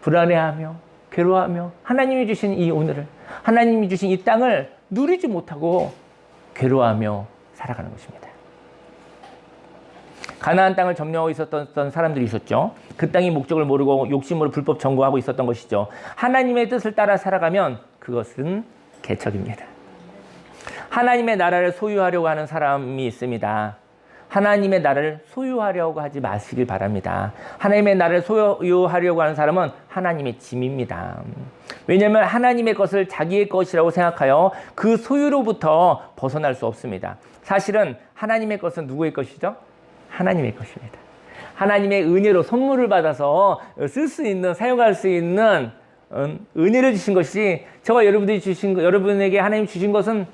불안해하며 괴로워하며 하나님이 주신 이 오늘을 하나님이 주신 이 땅을 누리지 못하고 괴로워하며 살아가는 것입니다. 가나안 땅을 점령하고 있었던 사람들이 있었죠. 그 땅의 목적을 모르고 욕심으로 불법 점거하고 있었던 것이죠. 하나님의 뜻을 따라 살아가면 그것은 개척입니다. 하나님의 나라를 소유하려고 하는 사람이 있습니다. 하나님의 나라를 소유하려고 하지 마시길 바랍니다. 하나님의 나라를 소유하려고 하는 사람은 하나님의 짐입니다. 왜냐하면 하나님의 것을 자기의 것이라고 생각하여 그 소유로부터 벗어날 수 없습니다. 사실은 하나님의 것은 누구의 것이죠? 하나님의 것입니다. 하나님의 은혜로 선물을 받아서 쓸 수 있는, 사용할 수 있는 은혜를 주신 것이 저와 여러분들이 여러분에게 하나님 주신 것은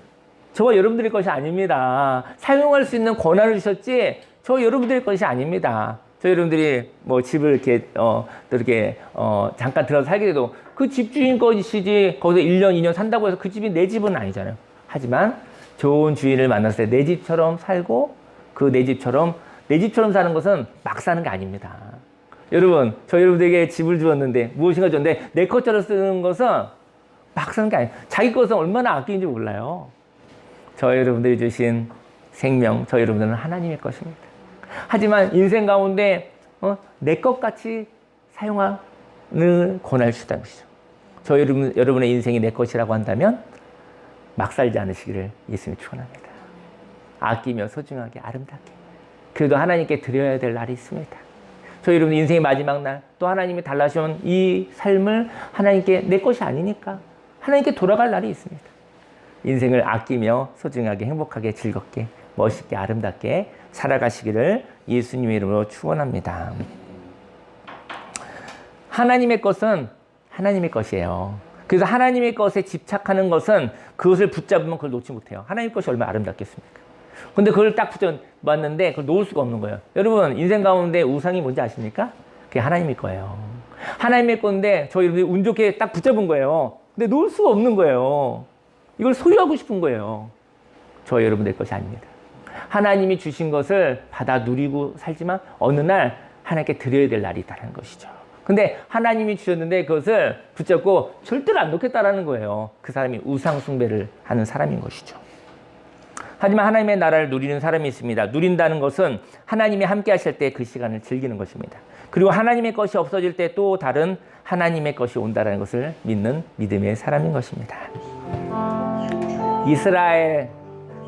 저와 여러분들의 것이 아닙니다. 사용할 수 있는 권한을 주셨지 저와 여러분들의 것이 아닙니다. 저 여러분들이 뭐 집을 이렇게 또 이렇게 잠깐 들어서 살게 돼도 그 집주인 것이지 거기서 1년, 2년 산다고 해서 그 집이 내 집은 아니잖아요. 하지만 좋은 주인을 만났을 때 내 집처럼 살고 그 내 집처럼 사는 것은 막 사는 게 아닙니다. 여러분, 저 여러분들에게 집을 주었는데 무엇인가 줬는데 내 것처럼 쓰는 것은 막 사는 게 아니에요. 자기 것은 얼마나 아끼는지 몰라요. 저 여러분들이 주신 생명, 저 여러분들은 하나님의 것입니다. 하지만 인생 가운데 내 것같이 사용하는 권한을 주셨다는 것이죠. 저 여러분의 인생이 내 것이라고 한다면 막 살지 않으시기를 예수님이 축원합니다. 아끼며 소중하게 아름답게 그래도 하나님께 드려야 될 날이 있습니다. 저 여러분 인생의 마지막 날 또 하나님이 달라주신 이 삶을 하나님께 내 것이 아니니까 하나님께 돌아갈 날이 있습니다. 인생을 아끼며 소중하게 행복하게 즐겁게 멋있게 아름답게 살아가시기를 예수님의 이름으로 축원합니다. 하나님의 것은 하나님의 것이에요. 그래서 하나님의 것에 집착하는 것은 그것을 붙잡으면 그걸 놓지 못해요. 하나님의 것이 얼마나 아름답겠습니까? 근데 그걸 딱 붙잡았는데 그걸 놓을 수가 없는 거예요. 여러분 인생 가운데 우상이 뭔지 아십니까? 그게 하나님의 거예요. 하나님의 건데 저희 운 좋게 딱 붙잡은 거예요. 근데 놓을 수가 없는 거예요. 이걸 소유하고 싶은 거예요. 저희 여러분들 것이 아닙니다. 하나님이 주신 것을 받아 누리고 살지만 어느 날 하나님께 드려야 될 날이 있다는 것이죠. 근데 하나님이 주셨는데 그것을 붙잡고 절대로 안 놓겠다라는 거예요. 그 사람이 우상 숭배를 하는 사람인 것이죠. 하지만 하나님의 나라를 누리는 사람이 있습니다. 누린다는 것은 하나님이 함께 하실 때 그 시간을 즐기는 것입니다. 그리고 하나님의 것이 없어질 때 또 다른 하나님의 것이 온다는 것을 믿는 믿음의 사람인 것입니다. 이스라엘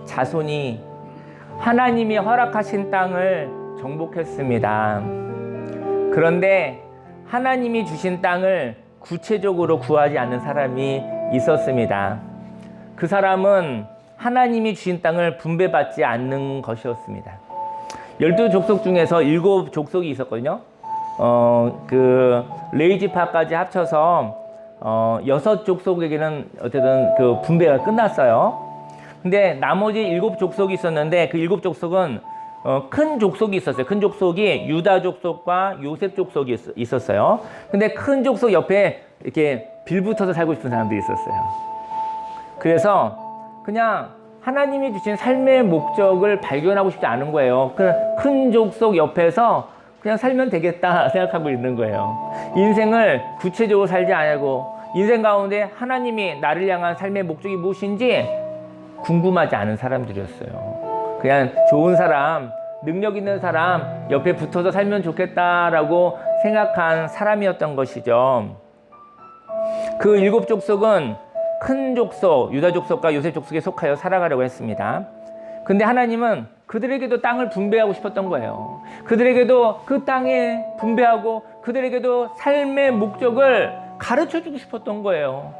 자손이 하나님이 허락하신 땅을 정복했습니다. 그런데 하나님이 주신 땅을 구체적으로 구하지 않는 사람이 있었습니다. 그 사람은 하나님이 주신 땅을 분배받지 않는 것이었습니다. 12족속 중에서 7족속이 있었거든요. 그 레위지파까지 합쳐서 6족속에게는 어쨌든 그 분배가 끝났어요. 근데 나머지 7족속이 있었는데 그 7족속은 큰 족속이 있었어요. 큰 족속이 유다 족속과 요셉 족속이 있었어요. 근데 큰 족속 옆에 이렇게 빌붙어서 살고 싶은 사람들이 있었어요. 그래서 그냥 하나님이 주신 삶의 목적을 발견하고 싶지 않은 거예요. 그냥 큰 족속 옆에서 그냥 살면 되겠다 생각하고 있는 거예요. 인생을 구체적으로 살지 않고 인생 가운데 하나님이 나를 향한 삶의 목적이 무엇인지 궁금하지 않은 사람들이었어요. 그냥 좋은 사람, 능력 있는 사람 옆에 붙어서 살면 좋겠다라고 생각한 사람이었던 것이죠. 그 7 족속은 큰 족속, 유다 족속과 요셉 족속에 속하여 살아가려고 했습니다. 근데 하나님은 그들에게도 땅을 분배하고 싶었던 거예요. 그들에게도 그 땅에 분배하고 그들에게도 삶의 목적을 가르쳐주고 싶었던 거예요.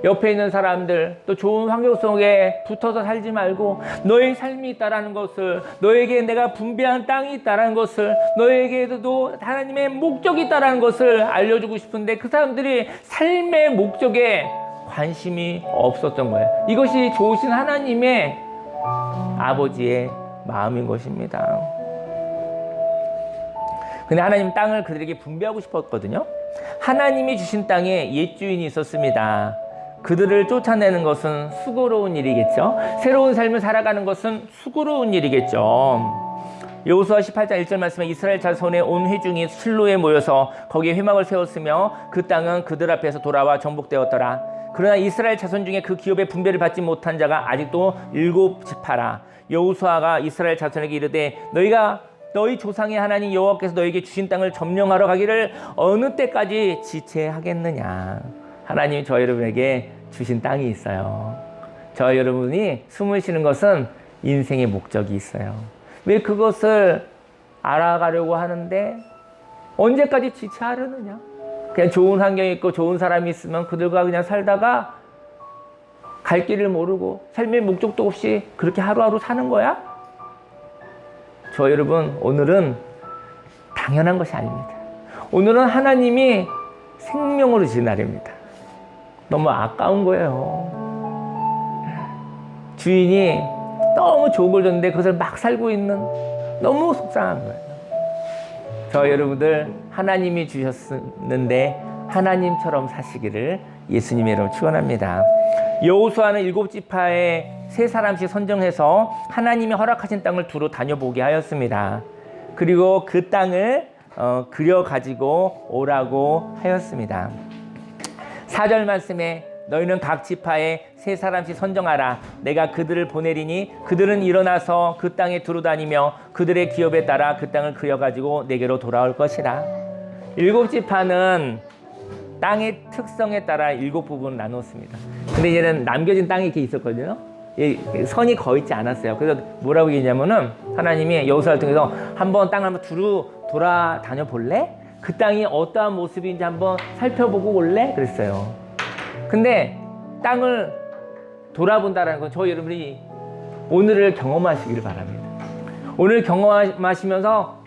옆에 있는 사람들, 또 좋은 환경 속에 붙어서 살지 말고 너의 삶이 있다라는 것을, 너에게 내가 분배한 땅이 있다라는 것을, 너에게도 하나님의 목적이 있다라는 것을 알려주고 싶은데 그 사람들이 삶의 목적에 관심이 없었던 거예요. 이것이 좋으신 하나님의 아버지의 마음인 것입니다. 근데 하나님 땅을 그들에게 분배하고 싶었거든요. 하나님이 주신 땅에 옛 주인이 있었습니다. 그들을 쫓아내는 것은 수고로운 일이겠죠. 새로운 삶을 살아가는 것은 수고로운 일이겠죠. 여호수아 18장 1절 말씀에 이스라엘 자손의 온 회중이 실로에 모여서 거기에 회막을 세웠으며 그 땅은 그들 앞에서 돌아와 정복되었더라. 그러나 이스라엘 자손 중에 그 기업의 분배를 받지 못한 자가 아직도 7지파라. 여호수아가 이스라엘 자손에게 이르되 너희가 너희 조상의 하나님 여호와께서 너희에게 주신 땅을 점령하러 가기를 어느 때까지 지체하겠느냐. 하나님이 저 여러분에게 주신 땅이 있어요. 저 여러분이 숨을 쉬는 것은 인생의 목적이 있어요. 왜 그것을 알아가려고 하는데 언제까지 지체하려느냐. 그냥 좋은 환경이 있고 좋은 사람이 있으면 그들과 그냥 살다가 갈 길을 모르고 삶의 목적도 없이 그렇게 하루하루 사는 거야? 저 여러분, 오늘은 당연한 것이 아닙니다. 오늘은 하나님이 생명으로 주신 날입니다. 너무 아까운 거예요. 주인이 너무 좋은 걸 줬는데 그것을 막 살고 있는, 너무 속상한 거예요. 저 여러분들 하나님이 주셨는데 하나님처럼 사시기를 예수님의 이름으로 축원합니다. 여호수아는 7지파에 3사람씩 선정해서 하나님이 허락하신 땅을 두루 다녀보게 하였습니다. 그리고 그 땅을 그려가지고 오라고 하였습니다. 4절 말씀에 너희는 각 지파에 3사람씩 선정하라. 내가 그들을 보내리니 그들은 일어나서 그 땅에 두루 다니며 그들의 기업에 따라 그 땅을 그려가지고 내게로 돌아올 것이라. 7지파는 땅의 특성에 따라 7부분을 나눴습니다. 근데 이제는 남겨진 땅이 이렇게 있었거든요. 선이 거의 있지 않았어요. 그래서 뭐라고 얘기했냐면은 하나님이 여호수아를 통해서 한번 땅을 한번 두루 돌아다녀 볼래? 그 땅이 어떠한 모습인지 한번 살펴보고 올래? 그랬어요. 근데 땅을 돌아본다는 건 저희 여러분이 오늘을 경험하시기를 바랍니다. 오늘 경험하시면서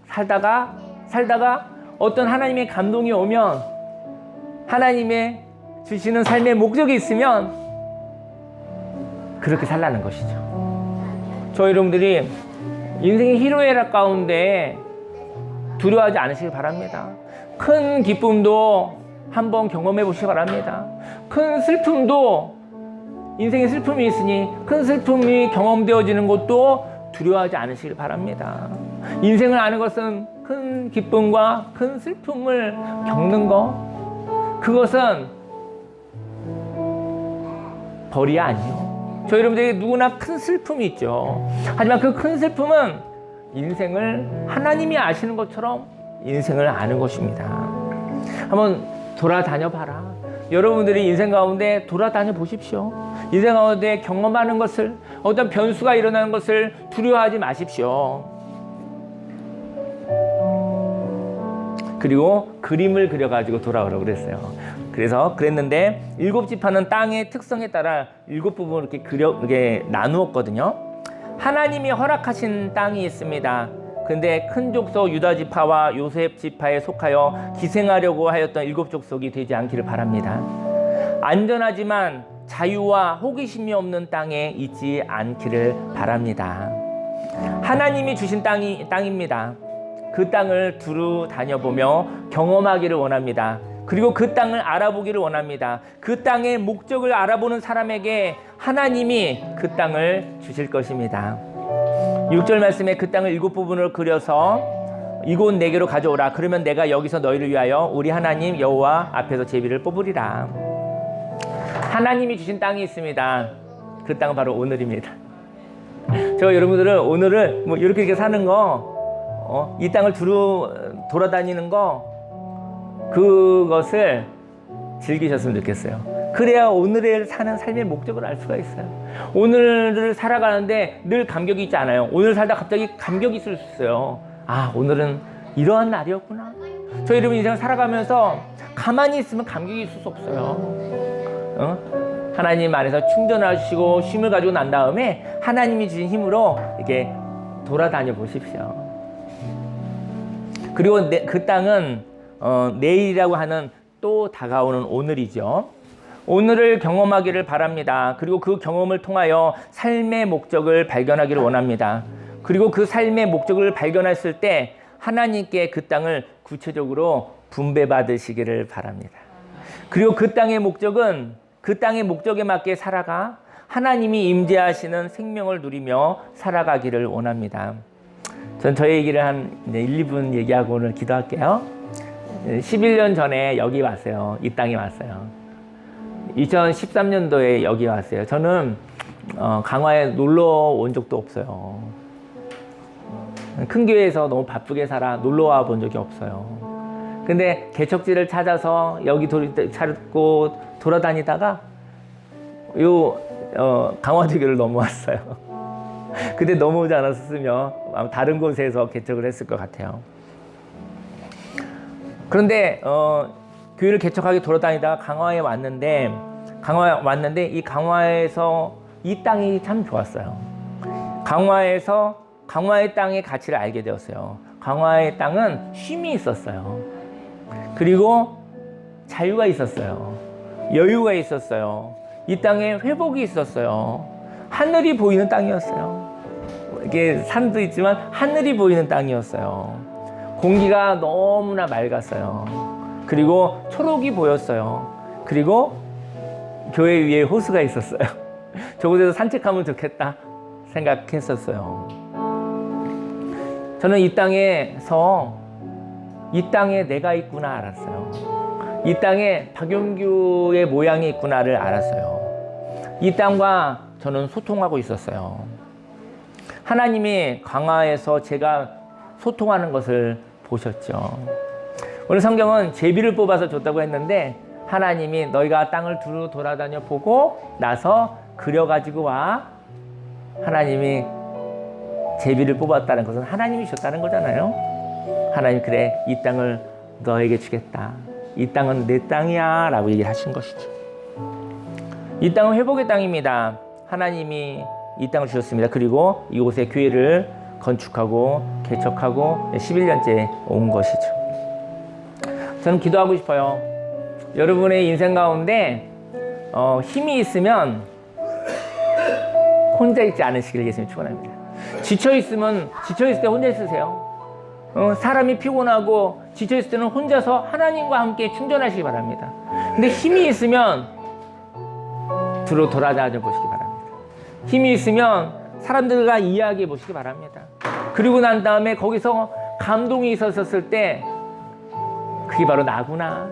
살다가 어떤 하나님의 감동이 오면, 하나님의 주시는 삶의 목적이 있으면 그렇게 살라는 것이죠. 저희 여러분들이 인생의 희로애락 가운데 두려워하지 않으시길 바랍니다. 큰 기쁨도 한번 경험해 보시기 바랍니다. 큰 슬픔도, 인생의 슬픔이 있으니 큰 슬픔이 경험되어지는 것도 두려워하지 않으시길 바랍니다. 인생을 아는 것은 큰 기쁨과 큰 슬픔을 겪는 것, 그것은 벌이 아니에요. 저희 여러분들에게 누구나 큰 슬픔이 있죠. 하지만 그 큰 슬픔은 인생을 하나님이 아시는 것처럼 인생을 아는 것입니다. 한번 돌아다녀 봐라. 여러분들이 인생 가운데 돌아다녀 보십시오. 인생 가운데 경험하는 것을, 어떤 변수가 일어나는 것을 두려워하지 마십시오. 그리고 그림을 그려가지고 돌아오라고 그랬어요. 그래서 그랬는데 7지파는 땅의 특성에 따라 7부분을 이렇게 나누었거든요. 하나님이 허락하신 땅이 있습니다. 근데 큰 족속 유다 지파와 요셉 지파에 속하여 기생하려고 하였던 7 족속이 되지 않기를 바랍니다. 안전하지만 자유와 호기심이 없는 땅에 있지 않기를 바랍니다. 하나님이 주신 땅입니다. 그 땅을 두루 다녀보며 경험하기를 원합니다. 그리고 그 땅을 알아보기를 원합니다. 그 땅의 목적을 알아보는 사람에게 하나님이 그 땅을 주실 것입니다. 6절 말씀에 그 땅을 7부분으로 그려서 이곳 내게로 가져오라. 그러면 내가 여기서 너희를 위하여 우리 하나님 여호와 앞에서 제비를 뽑으리라. 하나님이 주신 땅이 있습니다. 그 땅은 바로 오늘입니다. 제가 여러분들은 오늘을 뭐 이렇게 사는 거, 이 땅을 돌아다니는 거, 그것을 즐기셨으면 좋겠어요. 그래야 오늘을 사는 삶의 목적을 알 수가 있어요. 오늘을 살아가는데 늘 감격이 있지 않아요. 오늘 살다 갑자기 감격이 있을 수 있어요. 아, 오늘은 이러한 날이었구나. 저 여러분 인생 살아가면서 가만히 있으면 감격이 있을 수 없어요. 하나님 안에서 충전하시고 쉼을 가지고 난 다음에 하나님이 주신 힘으로 이렇게 돌아다녀 보십시오. 그리고 그 땅은 내일이라고 하는 또 다가오는 오늘이죠. 오늘을 경험하기를 바랍니다. 그리고 그 경험을 통하여 삶의 목적을 발견하기를 원합니다. 그리고 그 삶의 목적을 발견했을 때 하나님께 그 땅을 구체적으로 분배받으시기를 바랍니다. 그리고 그 땅의 목적은 그 땅의 목적에 맞게 살아가 하나님이 임재하시는 생명을 누리며 살아가기를 원합니다. 전 저의 얘기를 한 1, 2분 얘기하고 오늘 기도할게요. 11년 전에 여기 왔어요. 이 땅에 왔어요. 2013년도에 여기 왔어요. 저는 강화에 놀러 온 적도 없어요. 큰 교회에서 너무 바쁘게 살아 놀러 와 본 적이 없어요. 근데 개척지를 찾아서 여기 찾고 돌아다니다가 강화대교를 넘어왔어요. 근데 넘어오지 않았으면 아마 다른 곳에서 개척을 했을 것 같아요. 그런데 교회를 개척하게 돌아다니다가 강화에 왔는데 이 강화에서 이 땅이 참 좋았어요. 강화의 땅의 가치를 알게 되었어요. 강화의 땅은 쉼이 있었어요. 그리고 자유가 있었어요. 여유가 있었어요. 이 땅에 회복이 있었어요. 하늘이 보이는 땅이었어요. 이게 산도 있지만 하늘이 보이는 땅이었어요. 공기가 너무나 맑았어요. 그리고 초록이 보였어요. 그리고 교회 위에 호수가 있었어요. 저곳에서 산책하면 좋겠다 생각했었어요. 저는 이 땅에서 이 땅에 내가 있구나 알았어요. 이 땅에 박용규의 모양이 있구나를 알았어요. 이 땅과 저는 소통하고 있었어요. 하나님이 강화에서 제가 소통하는 것을 보셨죠. 오늘 성경은 제비를 뽑아서 줬다고 했는데 하나님이 너희가 땅을 두루 돌아다녀 보고 나서 그려가지고 와. 하나님이 제비를 뽑았다는 것은 하나님이 줬다는 거잖아요. 하나님 그래 이 땅을 너에게 주겠다. 이 땅은 내 땅이야 라고 얘기를 하신 것이죠. 이 땅은 회복의 땅입니다. 하나님이 이 땅을 주셨습니다. 그리고 이곳에 교회를 건축하고 개척하고 11년째 온 것이죠. 저는 기도하고 싶어요. 여러분의 인생 가운데 힘이 있으면 혼자 있지 않으시길 예수님 축원합니다. 지쳐있을 때 혼자 있으세요. 사람이 피곤하고 지쳐있을 때는 혼자서 하나님과 함께 충전하시기 바랍니다. 근데 힘이 있으면 돌아다녀 보시기 바랍니다. 힘이 있으면 사람들과 이야기해 보시기 바랍니다. 그리고 난 다음에 거기서 감동이 있었을 때 그게 바로 나구나.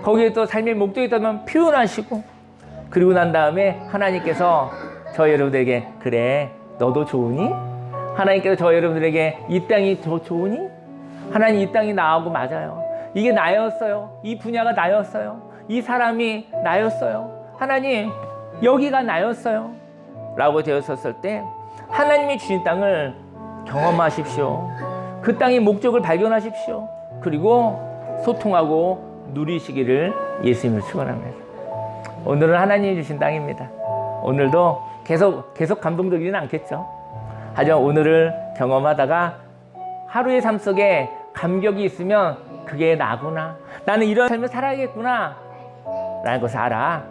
거기에 또 삶의 목적이 있다면 표현하시고 그리고 난 다음에 하나님께서 저 여러분들에게 그래 너도 좋으니? 하나님께서 저 여러분들에게 이 땅이 더 좋으니? 하나님 이 땅이 나하고 맞아요. 이게 나였어요. 이 분야가 나였어요. 이 사람이 나였어요. 하나님 여기가 나였어요 라고 되었었을 때 하나님이 주신 땅을 경험하십시오. 그 땅의 목적을 발견하십시오. 그리고 소통하고 누리시기를 예수님을 축원합니다. 오늘은 하나님이 주신 땅입니다. 오늘도 계속 감동적이지는 않겠죠. 하지만 오늘을 경험하다가 하루의 삶 속에 감격이 있으면 그게 나구나. 나는 이런 삶을 살아야겠구나 라는 것을 알아.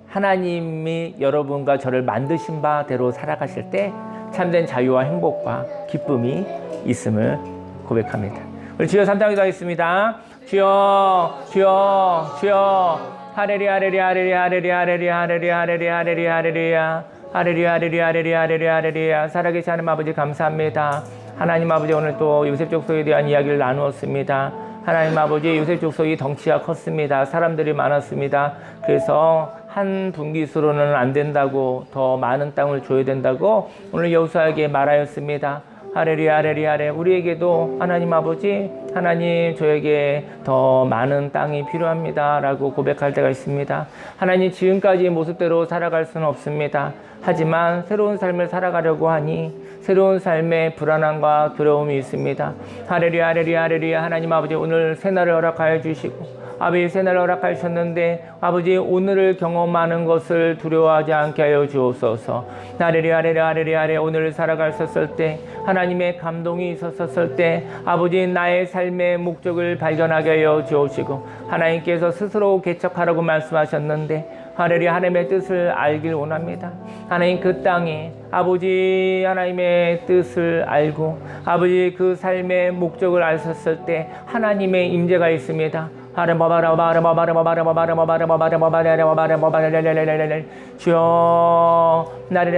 하나님이 여러분과 저를 만드신 바대로 살아가실 때 참된 자유와 행복과 기쁨이 있음을 고백합니다. 우리 주여 3장 기도하겠습니다. 주여 주여 주여 하레리야 하레리야 하레리야 하레리야 하레리야 하레리야 하레리야 하레리야 하레리야 하레리야 하레리야 하레리야 하레리야 하레리야 살아계신 하나님 아버지 감사합니다. 하나님 아버지 오늘 또 요셉 족속에 대한 이야기를 나누었습니다. 하나님 아버지 요셉 족속이 덩치가 컸습니다. 사람들이 많았습니다. 그래서 한 분깃으로는 안 된다고 더 많은 땅을 줘야 된다고 오늘 여호수아에게 말하였습니다. 하레리야 하레리야 하레 우리에게도 하나님 아버지 하나님 저에게 더 많은 땅이 필요합니다 라고 고백할 때가 있습니다. 하나님 지금까지의 모습대로 살아갈 수는 없습니다. 하지만 새로운 삶을 살아가려고 하니 새로운 삶에 불안함과 두려움이 있습니다. 하레리야 하레리야 하레리야 하나님 아버지 오늘 새날을 허락하여 주시고 아버지 새날을 허락하셨는데 아버지 오늘을 경험하는 것을 두려워하지 않게 하여 주옵소서. 하레리야 하레리야 하레리야 하레 오늘을 살아갔었을 때 하나님의 감동이 있었을 때 아버지 나의 삶의 목적을 발견하게 하여 주옵시고 하나님께서 스스로 개척하라고 말씀하셨는데 하레리야 하나님의 뜻을 알길 원합니다. 하나님 그 땅에 아버지 하나님의 뜻을 알고 아버지 그 삶의 목적을 아셨을 때 하나님의 임재가 있습니다. 주여 나를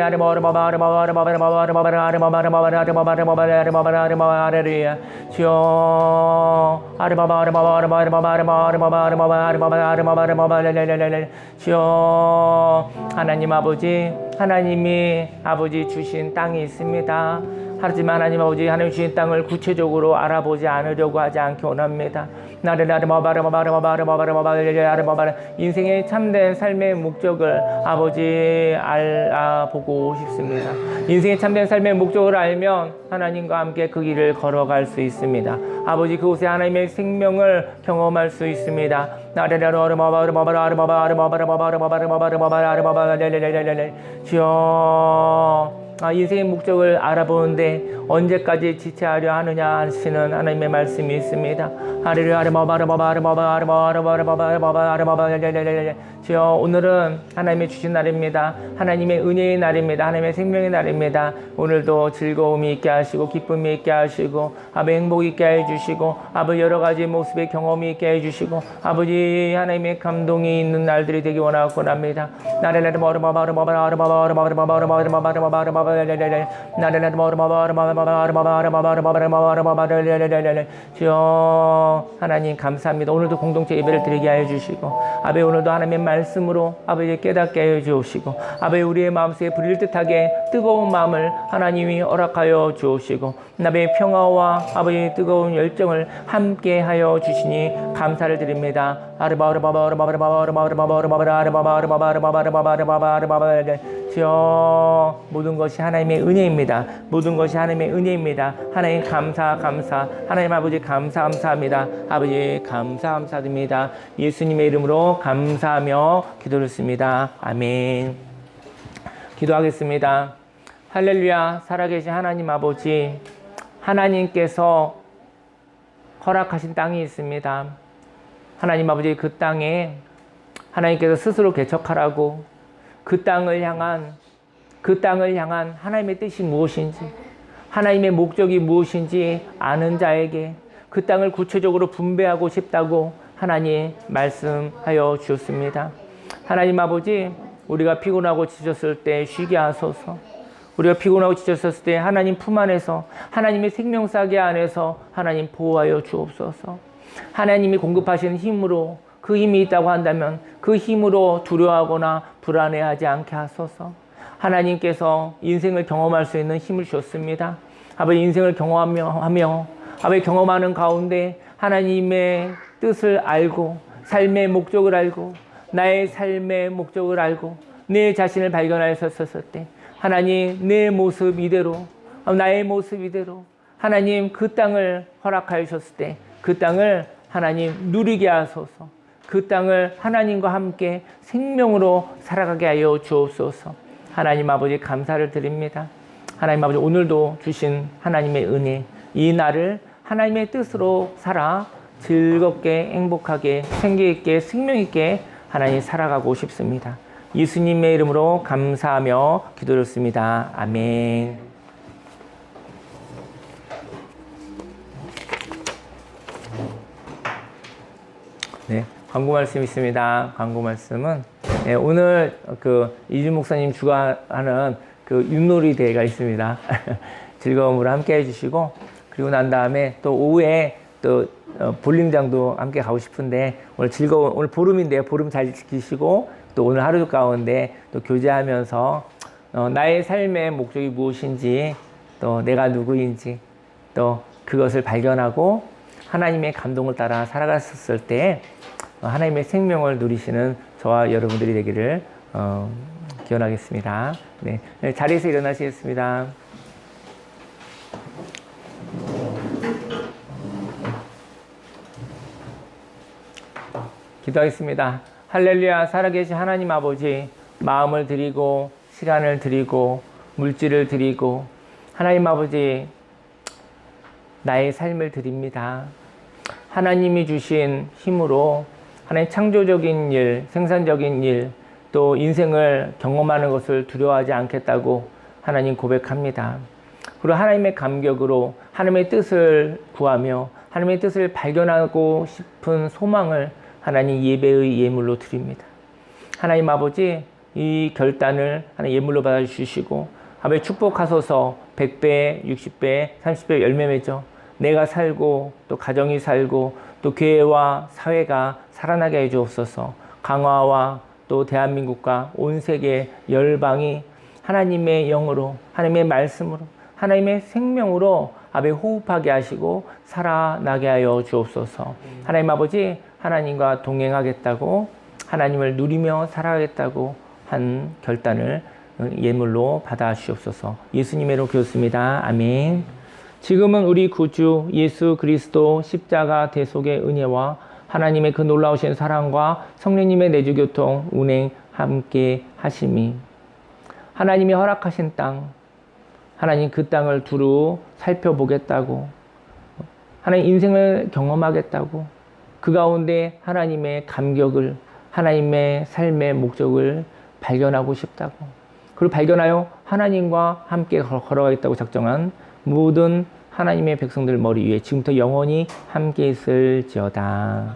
주여 하나님 아버지 하나님이 아버지 주신 땅이 있습니다. 하지만 하나님 아버지 하나님 주신 땅을 구체적으로 알아보지 않으려고 하지 않기 원합니다. 인생의 참된 삶의 목적을 아버지 알아보고 싶습니다. 인생의 참된 삶의 목적을 알면 하나님과 함께 그 길을 걸어갈 수 있습니다. 아버지 그곳에 하나님의 생명을 경험할 수 있습니다. 주여 인생의 목적을 알아보는데 언제까지 지체하려 하느냐 하시는 하나님의 말씀이 있습니다. 주여 오늘은 하나님의 주신 날입니다. 하나님의 은혜의 날입니다. 하나님의 생명의 날입니다. 오늘도 즐거움이 있게 하시고 기쁨이 있게 하시고 아버지 행복이 있게 해주시고 아버지 여러 가지 모습의 경험이 있게 해주시고 아버지 하나님의 감동이 있는 날들이 되기 원하곤 합니다. 주여 하나님 감사합니다. 오늘도 공동체 예배를 드리게 하여 주시고 아버지 오늘도 하나님의 말씀으로 아버지 깨닫게 하여 주옵시고 아버지 우리의 마음속에 불일 듯하게 뜨거운 마음을 하나님이 허락하여 주옵시고 아버지 평화와 아버지 뜨거운 열정을 함께 하여 주시니 감사를 드립니다. 주여 모든 것이 하나님의 은혜입니다. 모든 것이 하나님의 은혜입니다. 하나님 감사 하나님 아버지 감사합니다. 아버지 감사드립니다. 예수님의 이름으로 감사하며 기도했습니다. 아멘. 기도하겠습니다. 할렐루야. 살아계신 하나님 아버지 하나님께서 허락하신 땅이 있습니다. 하나님 아버지 그 땅에 하나님께서 스스로 개척하라고 그 땅을 향한 하나님의 뜻이 무엇인지 하나님의 목적이 무엇인지 아는 자에게 그 땅을 구체적으로 분배하고 싶다고 하나님 말씀하여 주셨습니다. 하나님 아버지 우리가 피곤하고 지쳤을 때 쉬게 하소서. 우리가 피곤하고 지쳤을 때 하나님 품 안에서 하나님의 생명사계 안에서 하나님 보호하여 주옵소서. 하나님이 공급하시는 힘으로 그 힘이 있다고 한다면 그 힘으로 두려워하거나 불안해하지 않게 하소서. 하나님께서 인생을 경험할 수 있는 힘을 주셨습니다. 아버지 인생을 경험하며 아버지 경험하는 가운데 하나님의 뜻을 알고 삶의 목적을 알고 나의 삶의 목적을 알고 내 자신을 발견하였었을 때 하나님 내 모습 이대로 나의 모습 이대로 하나님 그 땅을 허락하여 주셨을 때 그 땅을 하나님 누리게 하소서. 그 땅을 하나님과 함께 생명으로 살아가게 하여 주옵소서. 하나님 아버지 감사를 드립니다. 하나님 아버지 오늘도 주신 하나님의 은혜 이 날을 하나님의 뜻으로 살아 즐겁게 행복하게 생기 있게 생명 있게 하나님 살아가고 싶습니다. 예수님의 이름으로 감사하며 기도했습니다. 아멘. 네, 광고 말씀 있습니다. 광고 말씀은 네, 오늘 그 이준 목사님 주관하는 그 윷놀이 대회가 있습니다. 즐거움으로 함께 해주시고 그리고 난 다음에 또 오후에 또 볼링장도 함께 가고 싶은데 오늘 보름인데요. 보름 잘 지키시고 또 오늘 하루 가운데 또 교제하면서 나의 삶의 목적이 무엇인지 또 내가 누구인지 또 그것을 발견하고 하나님의 감동을 따라 살아갔었을 때 하나님의 생명을 누리시는 저와 여러분들이 되기를 기원하겠습니다. 네, 자리에서 일어나시겠습니다. 기도하겠습니다. 할렐루야. 살아계신 하나님 아버지, 마음을 드리고 시간을 드리고 물질을 드리고 하나님 아버지 나의 삶을 드립니다. 하나님이 주신 힘으로 하나님 창조적인 일, 생산적인 일, 또 인생을 경험하는 것을 두려워하지 않겠다고 하나님 고백합니다. 그리고 하나님의 감격으로 하나님의 뜻을 구하며 하나님의 뜻을 발견하고 싶은 소망을 하나님 예배의 예물로 드립니다. 하나님 아버지 이 결단을 하나님 예물로 받아주시고 아버지 축복하소서 100배, 60배, 30배 열매 맺어 내가 살고 또 가정이 살고 또 교회와 사회가 살아나게 해주옵소서. 강화와 또 대한민국과 온 세계 열방이 하나님의 영으로 하나님의 말씀으로 하나님의 생명으로 아버지 호흡하게 하시고 살아나게 하여 주옵소서. 하나님 아버지 하나님과 동행하겠다고 하나님을 누리며 살아가겠다고 한 결단을 예물로 받아 주옵소서. 예수님의 이름으로 기도했습니다. 아멘. 지금은 우리 구주 예수 그리스도 십자가 대속의 은혜와 하나님의 그 놀라우신 사랑과 성령님의 내주교통 운행 함께 하심이 하나님이 허락하신 땅 하나님 그 땅을 두루 살펴보겠다고 하나님 인생을 경험하겠다고 그 가운데 하나님의 감격을 하나님의 삶의 목적을 발견하고 싶다고 그리고 발견하여 하나님과 함께 걸어가겠다고 작정한 모든 하나님의 백성들 머리 위에 지금부터 영원히 함께 있을지어다.